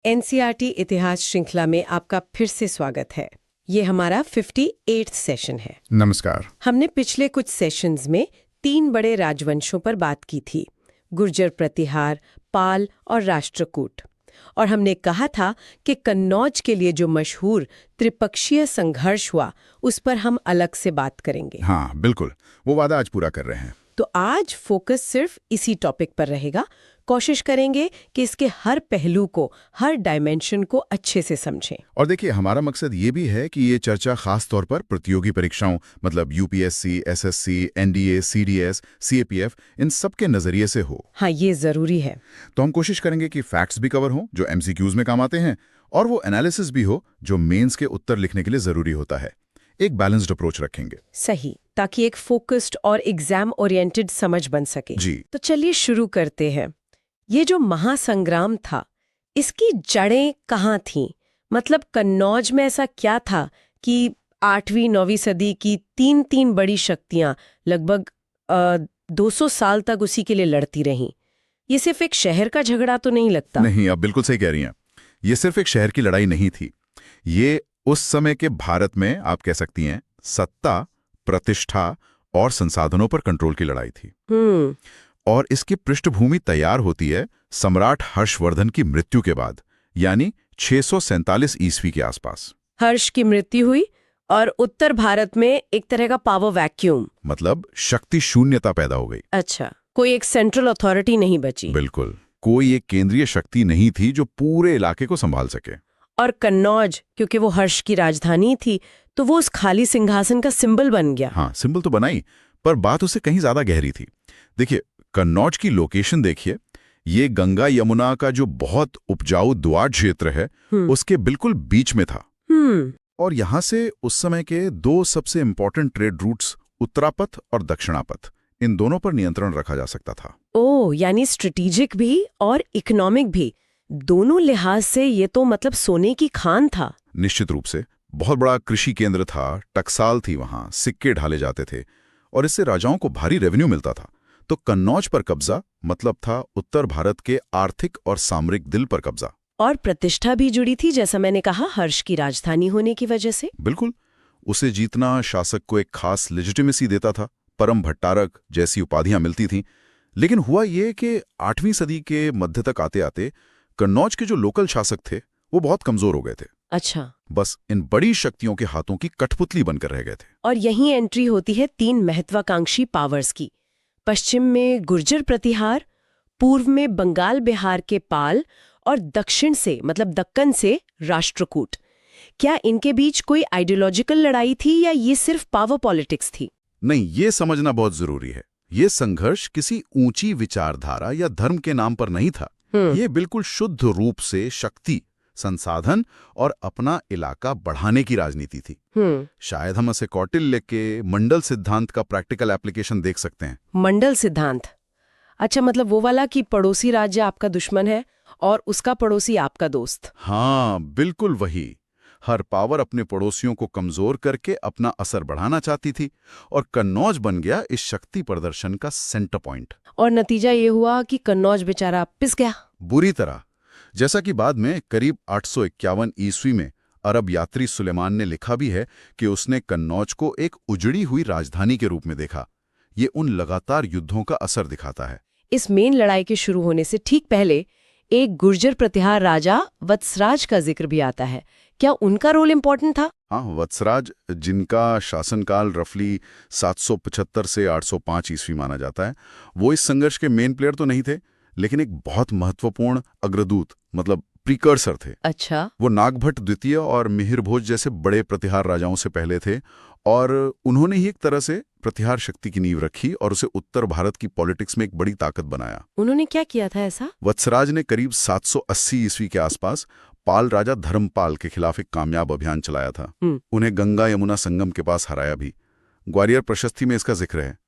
NCERT इतिहास श्रृंखला में आपका फिर से स्वागत है। ये हमारा 58th सेशन है। नमस्कार। हमने पिछले कुछ सेशंस में 3 बड़े राजवंशों पर बात की थी, गुर्जर प्रतिहार, पाल और राष्ट्रकूट। और हमने कहा था कि कन्नौज के लिए जो मशहूर त्रिपक्षीय संघर्ष हुआ उस पर हम अलग से बात करेंगे। हाँ बिल्कुल, वो वादा आज पूरा कर रहे हैं। तो आज फोकस सिर्फ इसी टॉपिक पर रहेगा। कोशिश करेंगे कि इसके हर पहलू को, हर डायमेंशन को अच्छे से समझें। और देखिए, हमारा मकसद ये भी है कि ये चर्चा खास तौर पर प्रतियोगी परीक्षाओं मतलब UPSC, SSC, NDA, CDS, CAPF, इन सब के नजरिए से हो। हाँ, ये जरूरी है। तो हम कोशिश करेंगे कि फैक्ट्स भी कवर हों जो एमसीक्यूज में काम आते हैं, और वो एनालिसिस भी हो जो मेंस के उत्तर लिखने के लिए जरूरी होता है। एक बैलेंस्ड अप्रोच रखेंगे। सही, ताकि एक फोकस्ड और एग्जाम ओरिएंटेड समझ बन सके। जी। तो चलिए शुरू करते हैं। ये जो महासंग्राम था, इसकी जड़ें कहाँ थीं? मतलब कन्नौज में ऐसा क्या था कि 8वीं 9वीं सदी की तीन बड़ी शक्तियां लगभग 200 साल तक उसी के लिए लड़ती रहीं? ये सिर्फ एक शहर का झगड़ा तो नहीं लगता? नहीं, आप बिल्कुल सही कह रही हैं। ये सिर्फ एक शहर की लड़ाई नहीं थी। ये उस समय के भारत में आप कह सकती हैं सत्ता, प्रतिष्ठा और संसाधनों पर कंट्रोल की लड़ाई थी। और इसकी पृष्ठभूमि तैयार होती है सम्राट हर्षवर्धन की मृत्यु के बाद, यानी 647 ईस्वी के आसपास। हर्ष की मृत्यु हुई और उत्तर भारत में एक तरह का पावर वैक्यूम, मतलब शक्ति शून्यता पैदा हो गई। अच्छा, कोई एक सेंट्रल अथॉरिटी नहीं बची। बिल्कुल, कोई एक केंद्रीय शक्ति नहीं थी जो पूरे इलाके को संभाल सके। और कन्नौज, क्योंकि वो हर्ष की राजधानी थी, तो वो उस खाली सिंहासन का सिंबल बन गया। हाँ, सिंबल तो बनाई, पर बात उससे कहीं ज्यादा गहरी थी। देखिए, कन्नौज की लोकेशन देखिए, ये गंगा यमुना का जो बहुत उपजाऊ द्वार क्षेत्र है, उसके बिल्कुल बीच में था। और यहां से उस समय के 2 सबसे इंपॉर्टेंट ट्रेड रूट्स, उत्तरापथ और दक्षिणापथ, इन दोनों पर नियंत्रण रखा जा सकता था। ओह, यानी स्ट्रेटेजिक भी और इकोनॉमिक भी, दोनों लिहाज से ये तो मतलब सोने की खान था। निश्चित रूप से बहुत बड़ा कृषि केंद्र था, टकसाल थी वहां, सिक्के ढाले जाते थे और इससे राजाओं को भारी रेवेन्यू मिलता था। तो कन्नौज पर कब्जा मतलब था उत्तर भारत के आर्थिक और सामरिक दिल पर कब्जा। और प्रतिष्ठा भी जुड़ी थी, जैसा मैंने कहा, हर्ष की राजधानी होने की वजह से। बिल्कुल, उसे जीतना शासक को एक खास लेजिटिमेसी देता था, परम भट्टारक जैसी उपाधियां मिलती थीं। लेकिन हुआ ये कि 8वीं सदी के मध्य तक आते आते कन्नौज के जो लोकल शासक थे वो बहुत कमजोर हो गए थे। अच्छा। बस इन बड़ी शक्तियों के हाथों की कठपुतली बनकर रह गए थे। और यहीं एंट्री होती है 3 महत्वाकांक्षी पावर्स की। पश्चिम में गुर्जर प्रतिहार, पूर्व में बंगाल बिहार के पाल और दक्षिण से मतलब दक्कन से राष्ट्रकूट। क्या इनके बीच कोई आइडियोलॉजिकल लड़ाई थी या ये सिर्फ पावर पॉलिटिक्स थी? नहीं, ये समझना बहुत जरूरी है। ये संघर्ष किसी ऊंची विचारधारा या धर्म के नाम पर नहीं था। ये बिल्कुल शुद्ध रूप से शक्ति, संसाधन और अपना इलाका बढ़ाने की राजनीति थी। शायद हम इसे कौटिल्य के मंडल सिद्धांत का प्रैक्टिकल एप्लीकेशन देख सकते हैं। मंडल सिद्धांत? अच्छा, मतलब वो वाला कि पड़ोसी राज्य आपका दुश्मन है और उसका पड़ोसी आपका दोस्त। हाँ, बिल्कुल वही। हर पावर अपने पड़ोसियों को कमजोर करके अपना असर बढ़ाना चाहती थी और कन्नौज बन गया इस शक्ति प्रदर्शन का सेंटर पॉइंट। और नतीजा ये हुआ कि कन्नौज बेचारा पिस गया। बुरी तरह। जैसा कि बाद में करीब 851 ईस्वी में अरब यात्री सुलेमान ने लिखा भी है कि उसने कन्नौज को एक उजड़ी हुई राजधानी के रूप में देखा। ये उन लगातार युद्धों का असर दिखाता है। इस मेन लड़ाई के शुरू होने से ठीक पहले एक गुर्जर प्रतिहार राजा वत्सराज का जिक्र भी आता है। क्या उनका रोल इंपॉर्टेंट था? हाँ, वत्सराज, जिनका शासनकाल रफली 775 से 805 ईस्वी माना जाता है, वो इस संघर्ष के मेन प्लेयर तो नहीं थे, लेकिन एक बहुत महत्वपूर्ण अग्रदूत मतलब प्रीकर्सर थे। अच्छा। वो नागभट्ट द्वितीय और मिहिर भोज जैसे बड़े प्रतिहार राजाओं से पहले थे और उन्होंने ही एक तरह से प्रतिहार शक्ति की नींव रखी और उसे उत्तर भारत की पॉलिटिक्स में एक बड़ी ताकत बनाया। उन्होंने क्या किया था ऐसा? वत्सराज ने करीब 780 ईस्वी के आसपास पाल राजा धर्मपाल के खिलाफ एक कामयाब अभियान चलाया था। उन्हें गंगा यमुना संगम के पास हराया भी। ग्वालियर प्रशस्ति में इसका जिक्र है।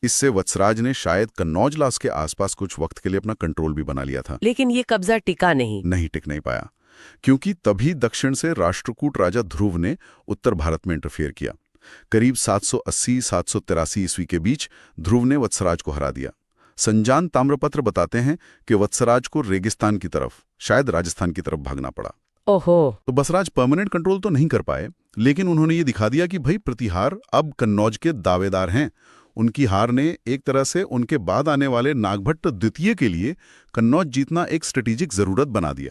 इससे वत्सराज ने शायद कन्नौज लास के आसपास कुछ वक्त के लिए अपना कंट्रोल भी बना लिया था। लेकिन ये कब्जा टिका नहीं टिक नहीं पाया, क्योंकि तभी दक्षिण से राष्ट्रकूट राजा ध्रुव ने उत्तर भारत में इंटरफेयर किया। करीब 780-783 ईस्वी के बीच ध्रुव ने वत्सराज को हरा दिया। संजान ताम्रपत्र बताते हैं कि वत्सराज को रेगिस्तान की तरफ, शायद राजस्थान की तरफ भागना पड़ा। ओहो। तो बसराज परमानेंट कंट्रोल तो नहीं कर पाए, लेकिन उन्होंने ये दिखा दिया कि भाई प्रतिहार अब कन्नौज के दावेदार हैं। उनकी हार ने एक तरह से उनके बाद आने वाले नागभट्ट द्वितीय के लिए कन्नौज जीतना एक स्ट्रेटेजिक जरूरत बना दिया।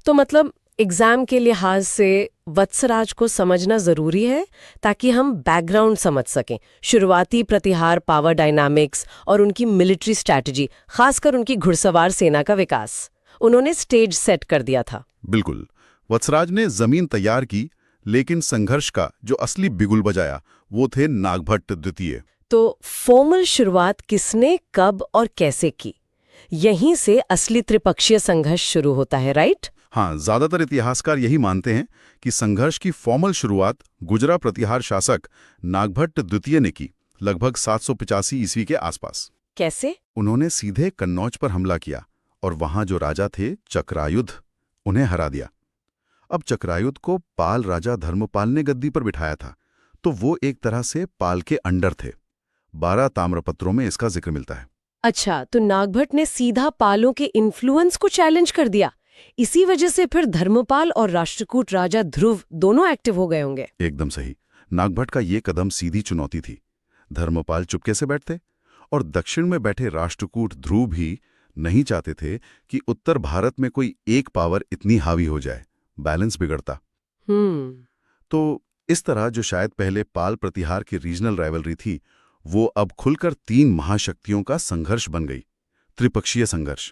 तो मतलब एग्जाम के लिहाज से वत्सराज को समझना जरूरी है ताकि हम बैकग्राउंड समझ सकें, शुरुआती प्रतिहार पावर डायनामिक्स और उनकी मिलिट्री स्ट्रैटेजी, खासकर उनकी घुड़सवार सेना का विकास। उन्होंने स्टेज सेट कर दिया था। बिल्कुल, वत्सराज ने जमीन तैयार की, लेकिन संघर्ष का जो असली बिगुल बजाया वो थे नागभट्ट द्वितीय। तो फॉर्मल शुरुआत किसने, कब और कैसे की? यहीं से असली त्रिपक्षीय संघर्ष शुरू होता है, राइट? हाँ, ज्यादातर इतिहासकार यही मानते हैं कि संघर्ष की फॉर्मल शुरुआत गुजरा प्रतिहार शासक नागभट्ट द्वितीय ने की, लगभग 785 ईस्वी के आसपास। कैसे? उन्होंने सीधे कन्नौज पर हमला किया और वहां जो राजा थे चक्रायुध, उन्हें हरा दिया। अब चक्रायुध को पाल राजा धर्मपाल ने गद्दी पर बिठाया था, तो वो एक तरह से पाल के अंडर थे। 12 ताम्रपत्रों में इसका जिक्र मिलता है। अच्छा, तो नागभट्ट ने सीधा पालों के इन्फ्लुएंस को चैलेंज कर दिया। इसी वजह से फिर धर्मपाल और राष्ट्रकूट राजा ध्रुव दोनों एक्टिव हो गए होंगे। एकदम सही। नागभट्ट का ये कदम सीधी चुनौती थी। धर्मपाल चुपके से बैठते और दक्षिण में बैठे राष्ट्रकूट ध्रुव भी नहीं चाहते थे कि उत्तर भारत में कोई एक पावर इतनी हावी हो जाए, बैलेंस बिगड़ता। तो इस तरह जो शायद पहले पाल प्रतिहार की रीजनल राइवलरी थी, वो अब खुलकर 3 महाशक्तियों का संघर्ष बन गई, त्रिपक्षीय संघर्ष।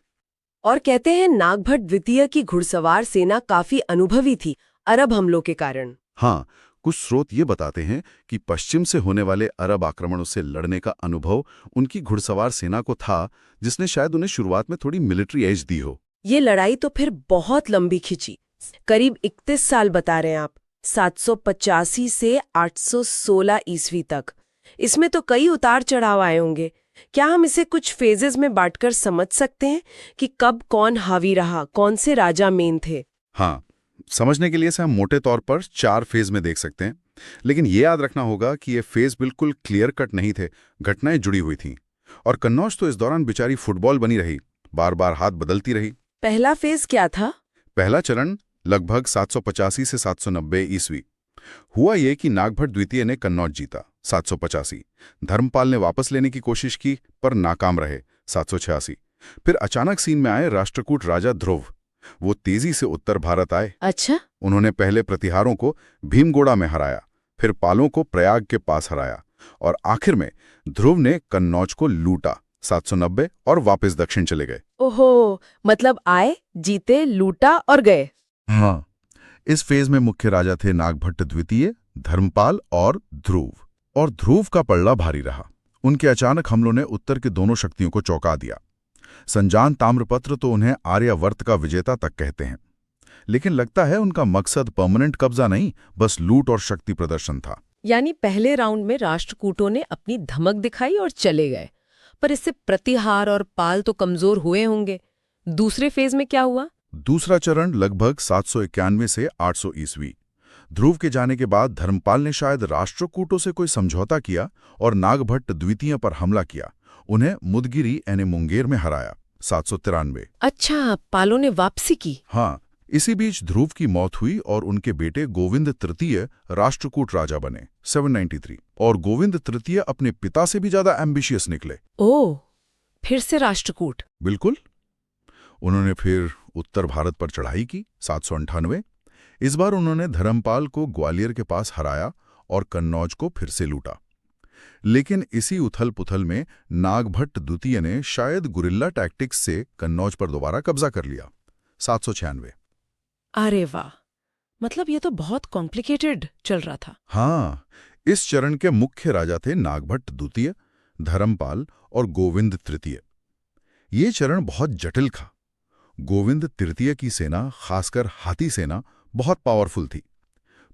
और कहते हैं नागभट्ट द्वितीय की घुड़सवार सेना काफी अनुभवी थी अरब हमलों के कारण। हाँ, कुछ स्रोत ये बताते हैं कि पश्चिम से होने वाले अरब आक्रमणों से लड़ने का अनुभव उनकी घुड़सवार सेना को था, जिसने शायद उन्हें शुरुआत में थोड़ी मिलिट्री एज दी हो। ये लड़ाई तो फिर बहुत लंबी खिंची, करीब 31 साल बता रहे हैं आप, 785 से 816 ईस्वी तक। इसमें तो कई उतार चढ़ाव आए होंगे। क्या हम इसे कुछ फेजेस में बांटकर समझ सकते हैं कि कब कौन हावी रहा, कौन से राजा मेन थे? हाँ, समझने के लिए से हम मोटे तौर पर 4 फेज में देख सकते हैं, लेकिन ये याद रखना होगा कि ये फेज बिल्कुल क्लियर कट नहीं थे, घटनाएं जुड़ी हुई थीं। और कन्नौज तो इस दौरान बेचारी फुटबॉल बनी रही, बार बार हाथ बदलती रही। पहला फेज क्या था? पहला चरण लगभग 785 से 790 ईस्वी। हुआ ये कि नागभट्ट द्वितीय ने कन्नौज जीता, 785। धर्मपाल ने वापस लेने की कोशिश की पर नाकाम रहे, 786। फिर अचानक सीन में आए राष्ट्रकूट राजा ध्रुव। वो तेजी से उत्तर भारत आए। अच्छा। उन्होंने पहले प्रतिहारों को भीमगोड़ा में हराया, फिर पालों को प्रयाग के पास हराया और आखिर में ध्रुव ने कन्नौज को लूटा, 790, और वापस दक्षिण चले गए। ओहो, मतलब आए, जीते, लूटा और गए। हाँ, इस फेज में मुख्य राजा थे नागभट्ट द्वितीय, धर्मपाल और ध्रुव। और ध्रुव का पलड़ा भारी रहा। उनके अचानक हमलों ने उत्तर की दोनों शक्तियों को चौंका दिया। संजान ताम्रपत्र तो उन्हें आर्यावर्त का विजेता तक कहते हैं, लेकिन लगता है उनका मकसद परमानेंट कब्जा नहीं, बस लूट और शक्ति प्रदर्शन था। यानी पहले राउंड में राष्ट्रकूटों ने अपनी धमक दिखाई और चले गए, पर इससे प्रतिहार और पाल तो कमजोर हुए होंगे। दूसरे फेज में क्या हुआ? दूसरा चरण लगभग 791 से 800 ईस्वी। ध्रुव के जाने के बाद धर्मपाल ने शायद राष्ट्रकूटों से कोई समझौता किया और नागभट्ट द्वितीय पर हमला किया। उन्हें मुदगिरी यानी मुंगेर में हराया, 793। अच्छा, पालों ने वापसी की। हाँ, इसी बीच ध्रुव की मौत हुई और उनके बेटे गोविंद तृतीय राष्ट्रकूट राजा बने, 793। और गोविंद तृतीय अपने पिता से भी ज्यादा एम्बिशियस निकले। ओह, फिर से राष्ट्रकूट। बिल्कुल। उन्होंने फिर उत्तर भारत पर चढ़ाई की, 798। इस बार उन्होंने धर्मपाल को ग्वालियर के पास हराया और कन्नौज को फिर से लूटा। लेकिन इसी उथल पुथल में नागभट्ट द्वितीय ने शायद गुरिल्ला टैक्टिक्स से कन्नौज पर दोबारा कब्जा कर लिया, 796। अरे वाह, मतलब ये तो बहुत कॉम्प्लिकेटेड चल रहा था। हाँ, इस चरण के मुख्य राजा थे नागभट्ट द्वितीय, धर्मपाल और गोविंद तृतीय। ये चरण बहुत जटिल था। गोविंद तृतीय की सेना, खासकर हाथी सेना, बहुत पावरफुल थी,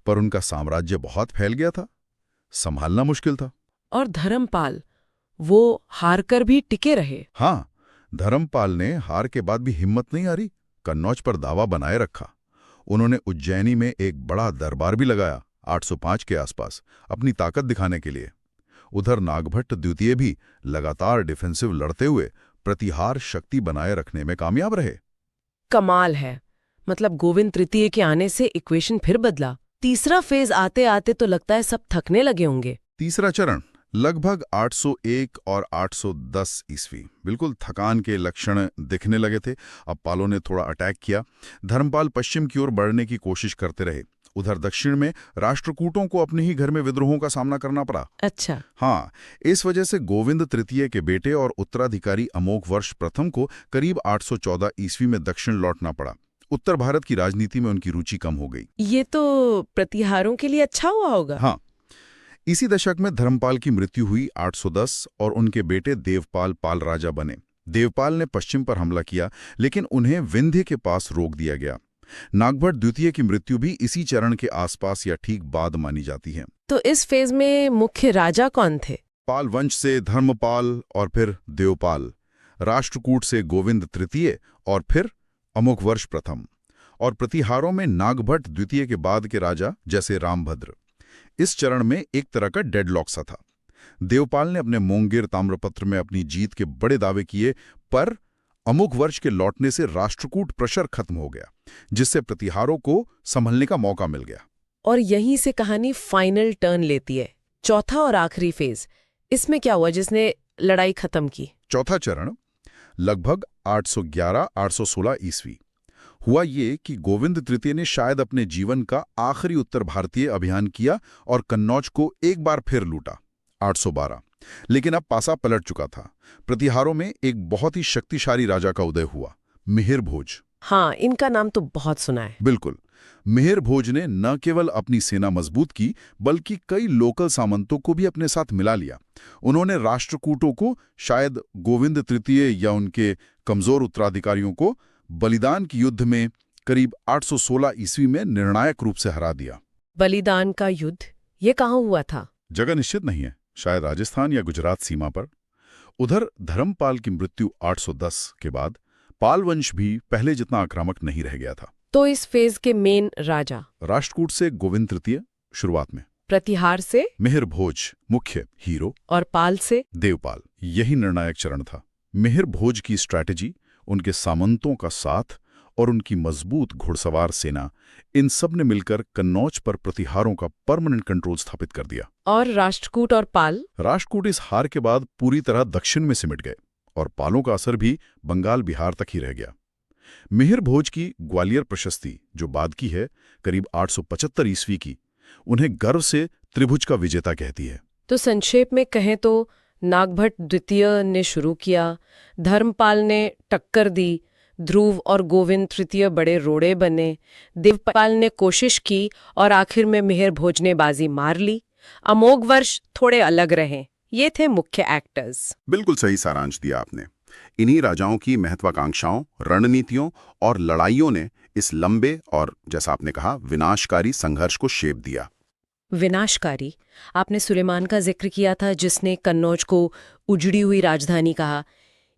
पर उनका साम्राज्य बहुत फैल गया था, संभालना मुश्किल था। और धर्मपाल, वो हारकर भी टिके रहे। हाँ, धर्मपाल ने हार के बाद भी हिम्मत नहीं हारी, कन्नौज पर दावा बनाए रखा। उन्होंने उज्जैनी में एक बड़ा दरबार भी लगाया, 805 के आसपास, अपनी ताकत दिखाने के लिए। उधर नागभट्ट द्वितीय भी लगातार डिफेंसिव लड़ते हुए प्रतिहार शक्ति बनाए रखने में कामयाब रहे। कमाल है। मतलब गोविंद तृतीय के आने से इक्वेशन फिर बदला। तीसरा फेज आते आते तो लगता है सब थकने लगे होंगे। तीसरा चरण लगभग 801 और 810 ईस्वी, बिल्कुल थकान के लक्षण दिखने लगे थे। अब पालों ने थोड़ा अटैक किया। धर्मपाल पश्चिम की ओर बढ़ने की कोशिश करते रहे। उधर दक्षिण में राष्ट्रकूटों को अपने ही घर में विद्रोहों का सामना करना पड़ा। अच्छा। हाँ, इस वजह से गोविंद तृतीय के बेटे और उत्तराधिकारी अमोघवर्ष प्रथम को करीब 814 ईस्वी में दक्षिण लौटना पड़ा। उत्तर भारत की राजनीति में उनकी रुचि कम हो गई। ये तो प्रतिहारों के लिए अच्छा हुआ होगा। हाँ, इसी दशक में धर्मपाल की मृत्यु हुई 810 और उनके बेटे देवपाल पाल राजा बने। देवपाल ने पश्चिम पर हमला किया, लेकिन उन्हें विंध्य के पास रोक दिया गया। नागभट्ट द्वितीय की मृत्यु भी इसी चरण के आसपास या ठीक बाद मानी जाती है। तो इस फेज में मुख्य राजा कौन थे? पाल वंश से धर्मपाल और फिर देवपाल, राष्ट्रकूट से गोविंद तृतीय और फिर अमोघवर्ष प्रथम, और प्रतिहारों में नागभट्ट द्वितीय के बाद के राजा जैसे रामभद्र। इस चरण में एक तरह का डेडलॉक सा था। देवपाल ने अपने मोंगेर ताम्रपत्र में अपनी जीत के बड़े दावे किए, पर अमोघवर्ष के लौटने से राष्ट्रकूट प्रेशर खत्म हो गया, जिससे प्रतिहारों को संभलने का मौका मिल गया। और यहीं से कहानी फाइनल टर्न लेती है। चौथा और आखिरी फेज, इसमें क्या हुआ जिसने लड़ाई खत्म की? चौथा चरण लगभग 811-816 ईस्वी। हुआ ये कि गोविंद तृतीय ने शायद अपने जीवन का आखिरी उत्तर भारतीय अभियान किया और कन्नौज को एक बार फिर लूटा। 812, लेकिन अब पासा पलट चुका था। प्रतिहारों में एक बहुत ही शक्तिशाली राजा का उदय हुआ, मिहिर भोज। हाँ, इनका नाम तो बहुत सुना है। बिल्कुल। मिहिर भोज ने न केवल अपनी सेना मजबूत की, बल्कि कई लोकल सामंतों को भी अपने साथ मिला लिया। उन्होंने राष्ट्रकूटों को, शायद गोविंद तृतीय या उनके कमजोर उत्तराधिकारियों को, बलिदान की युद्ध में करीब 816 ईस्वी में निर्णायक रूप से हरा दिया। बलिदान का युद्ध, ये कहाँ हुआ था? जगह निश्चित नहीं है, शायद राजस्थान या गुजरात सीमा पर। उधर धर्मपाल की मृत्यु 810 के बाद पाल वंश भी पहले जितना आक्रामक नहीं रह गया था। तो इस फेज के मेन राजा? राष्ट्रकूट से गोविंद तृतीय शुरुआत में, प्रतिहार से मिहिर भोज मुख्य हीरो, और पाल से देवपाल। यही निर्णायक चरण था। मिहिर भोज की स्ट्रैटेजी, उनके सामंतों का साथ और उनकी मजबूत घुड़सवार सेना, इन सब ने मिलकर कन्नौज पर प्रतिहारों का परमानेंट कंट्रोल स्थापित कर दिया। और राष्ट्रकूट और पाल? राष्ट्रकूट इस हार के बाद पूरी तरह दक्षिण में सिमट गए और पालों का असर भी बंगाल बिहार तक ही रह गया। मिहिर भोज की ग्वालियर प्रशस्ति, जो बाद की है, करीब 875 ईस्वी की, उन्हें गर्व से त्रिभुज का विजेता कहती है। तो संक्षेप में कहें तो नागभट्ट द्वितीय ने शुरू किया, धर्मपाल ने टक्कर दी, ध्रुव और गोविंद तृतीय बड़े रोड़े बने, देवपाल ने कोशिश की और आखिर में मिहिर भोज ने बाजी मार ली। अमोघवर्ष थोड़े अलग रहे। ये थे मुख्य एक्टर्स। बिल्कुल सही सारांश दिया आपने। इन्हीं राजाओं की महत्वाकांक्षाओं, रणनीतियों और लड़ाइयों ने इस लंबे और, जैसा आपने कहा, विनाशकारी संघर्ष को शेप दिया। विनाशकारी? आपने सुलेमान का जिक्र किया था, जिसने कन्नौज को उजड़ी हुई राजधानी कहा।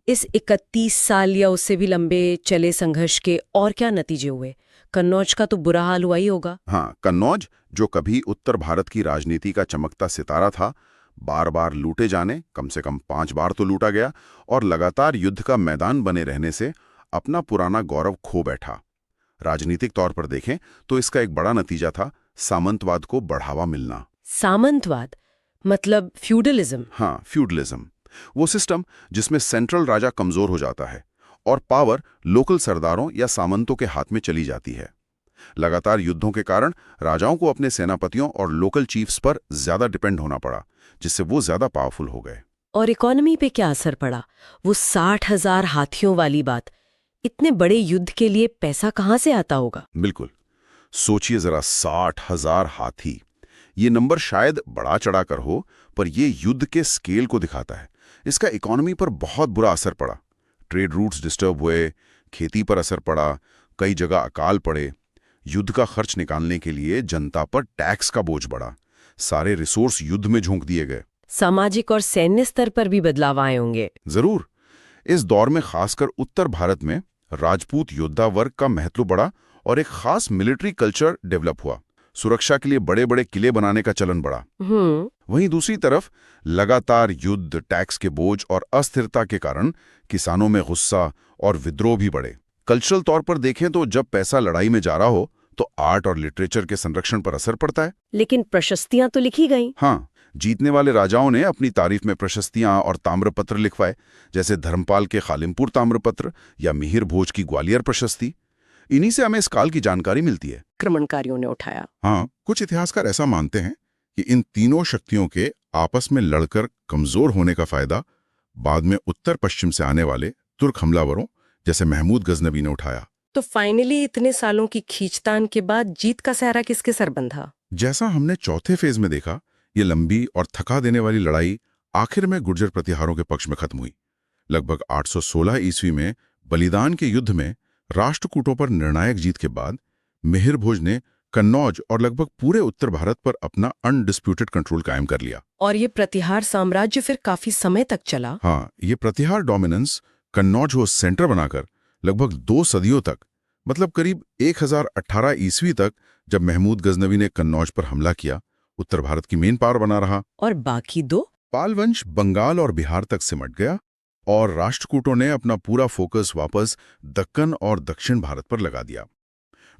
इस 31 साल या उससे भी लंबे चले संघर्ष के और क्या नतीजे हुए? कन्नौज का तो बुरा हाल हुआ ही होगा। हाँ, कन्नौज, जो कभी उत्तर भारत की राजनीति का चमकता सितारा था, बार बार लूटे जाने, कम से कम 5 बार तो लूटा गया, और लगातार युद्ध का मैदान बने रहने से अपना पुराना गौरव खो बैठा। राजनीतिक तौर पर देखें तो इसका एक बड़ा नतीजा था सामंतवाद को बढ़ावा मिलना। सामंतवाद मतलब फ्यूडलिज्म? हाँ, फ्यूडलिज्म, वो सिस्टम जिसमें सेंट्रल राजा कमजोर हो जाता है और पावर लोकल सरदारों या सामंतों के हाथ में चली जाती है। लगातार युद्धों के कारण राजाओं को अपने सेनापतियों और लोकल चीफ्स पर ज्यादा डिपेंड होना पड़ा, जिससे वो ज्यादा पावरफुल हो गए। और इकोनॉमी पे क्या असर पड़ा? वो 60,000 हाथियों वाली बात, इतने बड़े युद्ध के लिए पैसा कहाँ से आता होगा? बिल्कुल, सोचिए जरा, 60,000 हाथी। ये नंबर शायद बड़ा चढ़ाकर हो, पर ये युद्ध के स्केल को दिखाता है। इसका इकोनॉमी पर बहुत बुरा असर पड़ा। ट्रेड रूट्स डिस्टर्ब हुए, खेती पर असर पड़ा, कई जगह अकाल पड़े। युद्ध का खर्च निकालने के लिए जनता पर टैक्स का बोझ बढ़ा, सारे रिसोर्स युद्ध में झोंक दिए गए। सामाजिक और सैन्य स्तर पर भी बदलाव आए होंगे। जरूर। इस दौर में खासकर उत्तर भारत में राजपूत योद्धा वर्ग का महत्व बढ़ा और एक खास मिलिट्री कल्चर डेवलप हुआ। सुरक्षा के लिए बड़े बड़े किले बनाने का चलन बढ़ा। वहीं दूसरी तरफ लगातार युद्ध, टैक्स के बोझ और अस्थिरता के कारण किसानों में गुस्सा और विद्रोह भी बढ़े। कल्चरल तौर पर देखें तो जब पैसा लड़ाई में जा रहा हो तो आर्ट और लिटरेचर के संरक्षण पर असर पड़ता है। लेकिन प्रशस्तियां तो लिखी गईं। हाँ, जीतने वाले राजाओं ने अपनी तारीफ में प्रशस्तियां और ताम्रपत्र लिखवाए, जैसे धर्मपाल के खालिमपुर ताम्रपत्र या मिहिर भोज की ग्वालियर प्रशस्ति। इन्हीं से हमें इस काल की जानकारी मिलती है। आक्रमणकारियों ने उठाया। हाँ, कुछ इतिहासकार ऐसा मानते हैं कि इन तीनों शक्तियों के आपस में लड़कर कमजोर होने का फायदा बाद में उत्तर पश्चिम से आने वाले तुर्क हमलावरों जैसे महमूद गजनवी ने उठाया। तो फाइनली इतने सालों की खींचतान के बाद जीत का सहरा किसके सर बंधा? जैसा हमने चौथे फेज में देखा, ये लंबी और थका देने वाली लड़ाई आखिर में गुर्जर प्रतिहारों के पक्ष में खत्म हुई। लगभग 816 ईस्वी में बलिदान के युद्ध में राष्ट्रकूटों पर निर्णायक जीत के बाद मिहिर भोज ने कन्नौज और लगभग पूरे उत्तर भारत पर अपना अनडिस्प्यूटेड कंट्रोल कायम कर लिया। और ये प्रतिहार साम्राज्य फिर काफी समय तक चला। हाँ, ये प्रतिहार डोमिनेंस कन्नौज को सेंटर बनाकर लगभग 2 सदियों तक, मतलब करीब 1018 ईस्वी तक, जब महमूद गजनवी ने कन्नौज पर हमला किया, उत्तर भारत की मेन पावर बना रहा। और बाकी 2? पाल वंश बंगाल और बिहार तक सिमट गया और राष्ट्रकूटों ने अपना पूरा फोकस वापस दक्कन और दक्षिण भारत पर लगा दिया।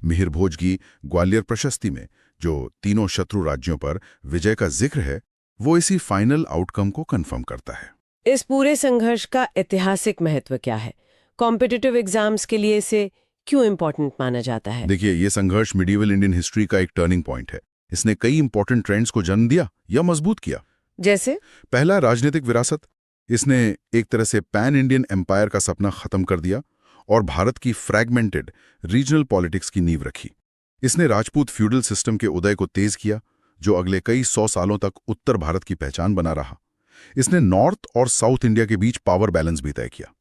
मिहिर भोज की ग्वालियर प्रशस्ति में जो तीनों शत्रु राज्यों पर विजय का जिक्र है, वो इसी फाइनल आउटकम को कंफर्म करता है। इस पूरे संघर्ष का ऐतिहासिक महत्व क्या है? कॉम्पिटिटिव एग्जाम्स के लिए इसे क्यों इंपॉर्टेंट माना जाता है? देखिए, ये संघर्ष मिडिवल इंडियन हिस्ट्री का एक टर्निंग पॉइंट है। इसने कई इंपॉर्टेंट ट्रेंड्स को जन्म दिया या मजबूत किया। जैसे पहला, राजनीतिक विरासत। इसने एक तरह से पैन इंडियन एम्पायर का सपना खत्म कर दिया और भारत की फ्रैगमेंटेड रीजनल पॉलिटिक्स की नींव रखी। इसने राजपूत फ्यूडल सिस्टम के उदय को तेज किया, जो अगले कई 100 सालों तक उत्तर भारत की पहचान बना रहा। इसने नॉर्थ और साउथ इंडिया के बीच पावर बैलेंस भी तय किया।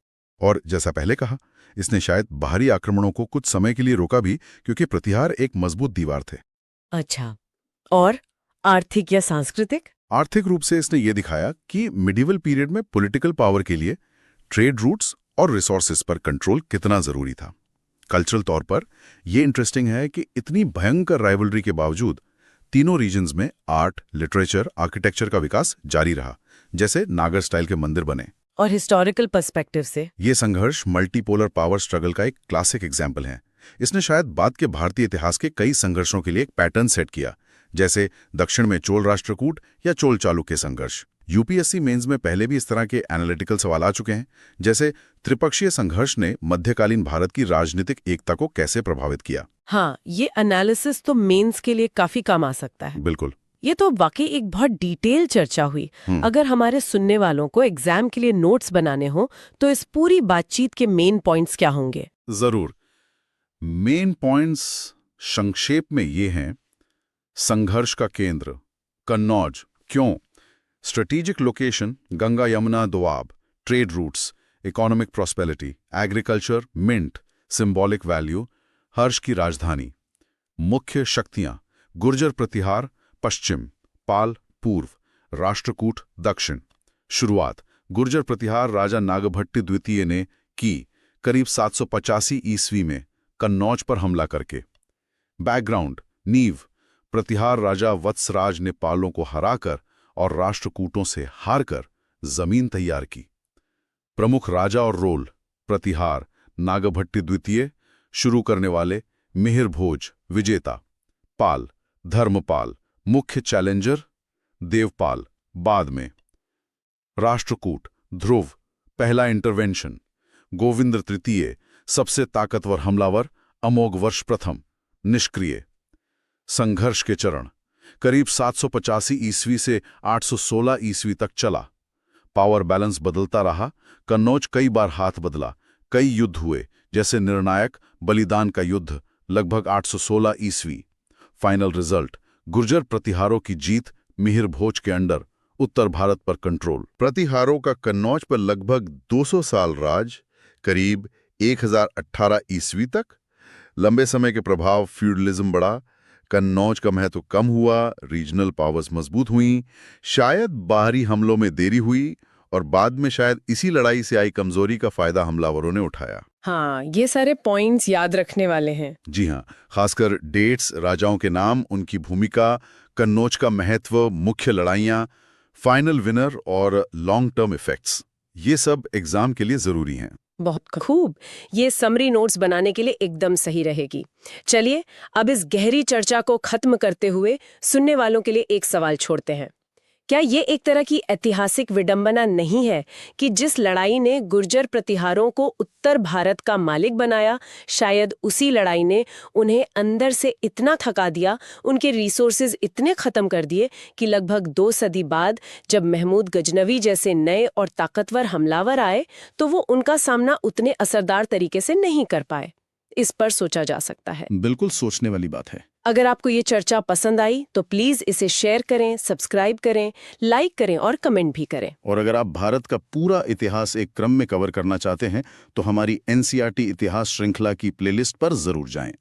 और जैसा पहले कहा, इसने शायद बाहरी आक्रमणों को कुछ समय के लिए रोका भी, क्योंकि प्रतिहार एक मजबूत दीवार थे। अच्छा, और आर्थिक या सांस्कृतिक? आर्थिक रूप से इसने ये दिखाया कि मिडिवल पीरियड में पॉलिटिकल पावर के लिए ट्रेड रूट्स और रिसोर्सेज पर कंट्रोल कितना जरूरी था। कल्चरल तौर पर यह इंटरेस्टिंग है कि इतनी भयंकर राइवलरी के बावजूद तीनों रीजन्स में आर्ट, लिटरेचर, आर्किटेक्चर का विकास जारी रहा, जैसे नागर स्टाइल के मंदिर बने। और हिस्टोरिकल पर्सपेक्टिव से ये संघर्ष मल्टीपोलर पावर स्ट्रगल का एक क्लासिक एग्जाम्पल है। इसने शायद बाद के भारतीय इतिहास के कई संघर्षों के लिए एक पैटर्न सेट किया, जैसे दक्षिण में चोल राष्ट्रकूट या चोल चालुक्य संघर्ष। यूपीएससी मेंस में पहले भी इस तरह के एनालिटिकल सवाल आ चुके हैं, जैसे त्रिपक्षीय संघर्ष ने मध्यकालीन भारत की राजनीतिक एकता को कैसे प्रभावित किया। हाँ, ये एनालिसिस तो मेंस के लिए काफी काम आ सकता है। बिल्कुल। ये तो वाकई एक बहुत डिटेल चर्चा हुई। अगर हमारे सुनने वालों को एग्जाम के लिए नोट्स बनाने हो तो इस पूरी बातचीत के मेन पॉइंट्स क्या होंगे? जरूर। मेन पॉइंट्स संक्षेप में ये हैं: संघर्ष का केंद्र कन्नौज, क्यों? Strategic location Ganga Yamuna Doab, trade routes, economic prosperity, agriculture, mint, symbolic value, Harsh की राजधानी। मुख्य शक्तियां गुर्जर प्रतिहार पश्चिम, पाल पूर्व, राष्ट्रकूट दक्षिण। शुरुआत गुर्जर प्रतिहार राजा नागभट्ट द्वितीय ने की करीब 785 ईस्वी में कन्नौज पर हमला करके। बैकग्राउंड नींव प्रतिहार राजा वत्सराज ने पालों को हराकर और राष्ट्रकूटों से हारकर जमीन तैयार की। प्रमुख राजा और रोल प्रतिहार नागभट्ट द्वितीय, शुरू करने वाले मिहिर भोज विजेता, पाल धर्मपाल मुख्य चैलेंजर, देवपाल बाद में। राष्ट्रकूट ध्रुव पहला इंटरवेंशन, गोविंद तृतीय सबसे ताकतवर हमलावर, अमोघ वर्ष प्रथम निष्क्रिय। संघर्ष के चरण करीब 785 ईस्वी से 816 ईस्वी तक चला। पावर बैलेंस बदलता रहा, कन्नौज कई बार हाथ बदला, कई युद्ध हुए, जैसे निर्णायक बलिदान का युद्ध लगभग 816 ईस्वी। फाइनल रिजल्ट गुर्जर प्रतिहारों की जीत, मिहिर भोज के अंडर, उत्तर भारत पर कंट्रोल। प्रतिहारों का कन्नौज पर लगभग 200 साल राज, करीब 1018 ईस्वी तक। लंबे समय के प्रभाव, फ्यूडलिज्म बढ़ा, कन्नौज का महत्व कम हुआ, रीजनल पावर्स मजबूत हुई, शायद बाहरी हमलों में देरी हुई और बाद में शायद इसी लड़ाई से आई कमजोरी का फायदा हमलावरों ने उठाया। हाँ, ये सारे पॉइंट्स याद रखने वाले हैं। जी हाँ, खासकर डेट्स, राजाओं के नाम, उनकी भूमिका, कन्नौज का महत्व, मुख्य लड़ाइयाँ, फाइनल विनर और लॉन्ग टर्म इफेक्ट्स, ये सब एग्जाम के लिए जरूरी हैं। बहुत खूब। ये समरी नोट्स बनाने के लिए एकदम सही रहेगी। चलिए, अब इस गहरी चर्चा को खत्म करते हुए सुनने वालों के लिए एक सवाल छोड़ते हैं। क्या ये एक तरह की ऐतिहासिक विडंबना नहीं है कि जिस लड़ाई ने गुर्जर प्रतिहारों को उत्तर भारत का मालिक बनाया, शायद उसी लड़ाई ने उन्हें अंदर से इतना थका दिया, उनके रिसोर्सेज इतने खत्म कर दिए कि लगभग 2 सदी बाद जब महमूद गजनवी जैसे नए और ताकतवर हमलावर आए तो वो उनका सामना उतने असरदार तरीके से नहीं कर पाए। इस पर सोचा जा सकता है। बिल्कुल सोचने वाली बात है। अगर आपको ये चर्चा पसंद आई तो प्लीज इसे शेयर करें, सब्सक्राइब करें, लाइक करें और कमेंट भी करें। और अगर आप भारत का पूरा इतिहास एक क्रम में कवर करना चाहते हैं तो हमारी NCERT इतिहास श्रृंखला की प्लेलिस्ट पर जरूर जाएं।